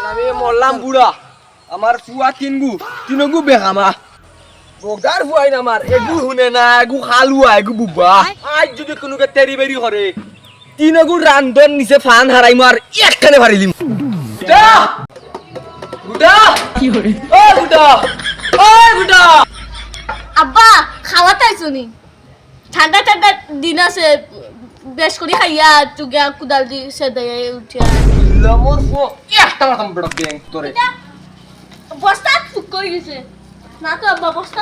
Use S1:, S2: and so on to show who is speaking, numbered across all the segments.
S1: আমি মরলাম বুড়া আমার ফুয়া তিনগু বেহামা বগার ফুয়াই না আমার এগু শুনে না এগু খালুয়া এগু বুবা আজ যদি কোনোকে তেরি বেরি করে তিনগু রান্ধন নিচে ফান হারাই মার একখানে ভারিলিম গুডা গুডা কি করে ও গুডা
S2: আব্বা খাওয়াতে আইছনি ঠান্ডা ঠান্ডা দিন আছে বেশ করে খাইয়া চুগা কুদাল দি সে দেয় উঠিয়া
S1: লমর ফো একটা মাথাম বড় ব্যাংক তোরে
S2: বস্তা ফুক করে গেছে না তো আব্বা বস্তা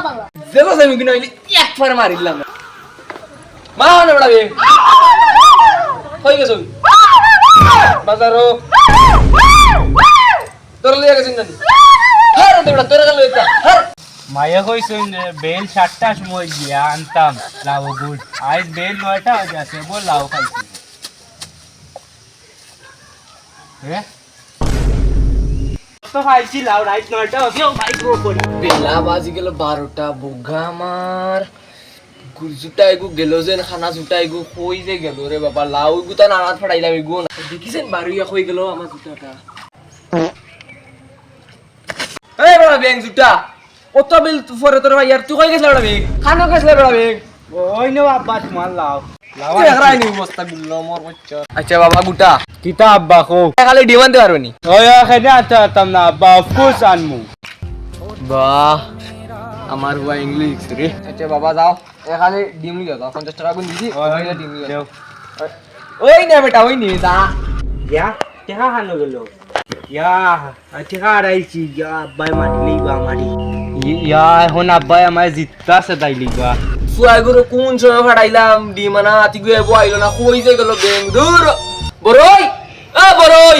S2: বাংলা
S1: জেলো সাইমি কিনা হইলি এক ফার মারিলাম মা না বড় ব্যাংক কই গেছ বাজারো তোর লিয়া গেছিস জানি হর দেবড়া তোর গেল এটা হর
S3: মায়া কইছেন বেল 7টার সময় গিয়া আনতাম লাউ গুড় আজ বেল 9টা হয়ে যাচ্ছে বল লাউ খাইছি হ্যাঁ তো খাইছি লাউ রাইট 9টা হচ্ছে মাইক্রো করি
S1: বেলা বাজি গেল 12টা বুগা আমার গুরজুটাই গু গেল যেন খানা জুটাই গু কই যে গেল রে বাবা লাউ গুতা নানাত ফড়াইলাম গু না দেখিছেন বারুইয়া কই গেল আমার জুটাটা এই বড় ব্যাংক জুটা কত বিল ফরে তোর ভাই আর তুই কই গেছলা বড় ব্যাংক খানো গেছলা বড় ব্যাংক
S3: ওই নো আব্বা তোমার লাউ লাউ
S1: দেখরাই নি অবস্থা বিল মর বচ্চা আচ্ছা বাবা গুটা
S3: কিতা আব্বা কো
S1: খালি ডিমান্ড দিতে পারবে নি
S3: ওই এখানে আনতাম না আব্বা অফকোর্স আনমু
S1: বাহ আমার হুয়া ইংলিশ রে আচ্ছা বাবা যাও খালি ডিম লিও দাও 50 টাকা গুন দিছি ওই ডিম লিও ওই না বেটা ওই নি দা
S3: ইয়া টেকা হানো গেল ইয়া টেকা রাইছি ইয়া আব্বাই মাটি লইবা মারি ইয়া এখন আব্বাই আমার জিততা সে দাই লইবা
S1: ফুয়াই গুরু কোন সময় ফাটাইলাম ডিম না আতি গুয়ে বইলো না কই যে গেল বেং দূর বড়ই বড়ই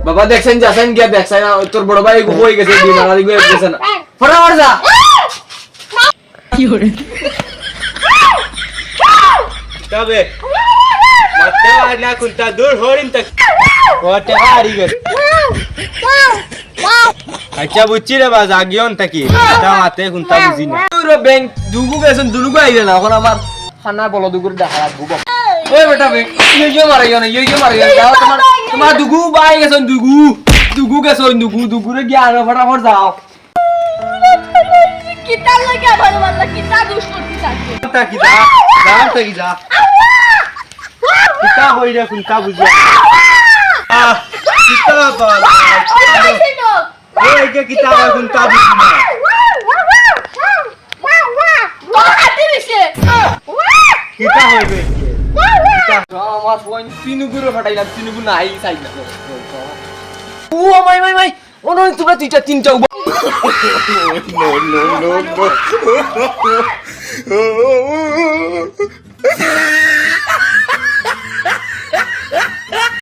S1: বাবা দেখছেন যাছেন গিয়া দেখছেন তোর বড় ভাই কই গেছে ডিম না গুয়ে গেছে না ফটাফট যা কি হরে
S3: তবে মতে না কুনতা দূর হরিন তক ওতে হারি গেল আচ্ছা বুঝছি রে বাজ আগিয়ন তাকি তা মাতে কুনতা বুঝি না
S1: তোর ব্যাংক দুগু গেছেন দুলুগু আইলে না এখন আমার খানা বল দুগুর দেখা লাগবো ওই বেটা বে ইয়ে মারিও না ইয়ে মারিও যাও তোমার দুগু বাই গেছেন দুগু গেছেন দুগুরে গিয়া আনো ফটাফট যাও
S2: কিতা লাগা ভালো ভালো কিতা দুষ করতে থাকে
S3: তাকি যা যাও তাকি যা কিতা হইরা কুনতা বুঝি কিতা বল ওই কে কিতা কুনতা বুঝি না কিতা হইবে
S1: আমার ফোন তিনুগুরে ফাটাইলাম তিনুগু নাই সাইড ও মাই ও নয় তোমরা তিনটা নো নো নো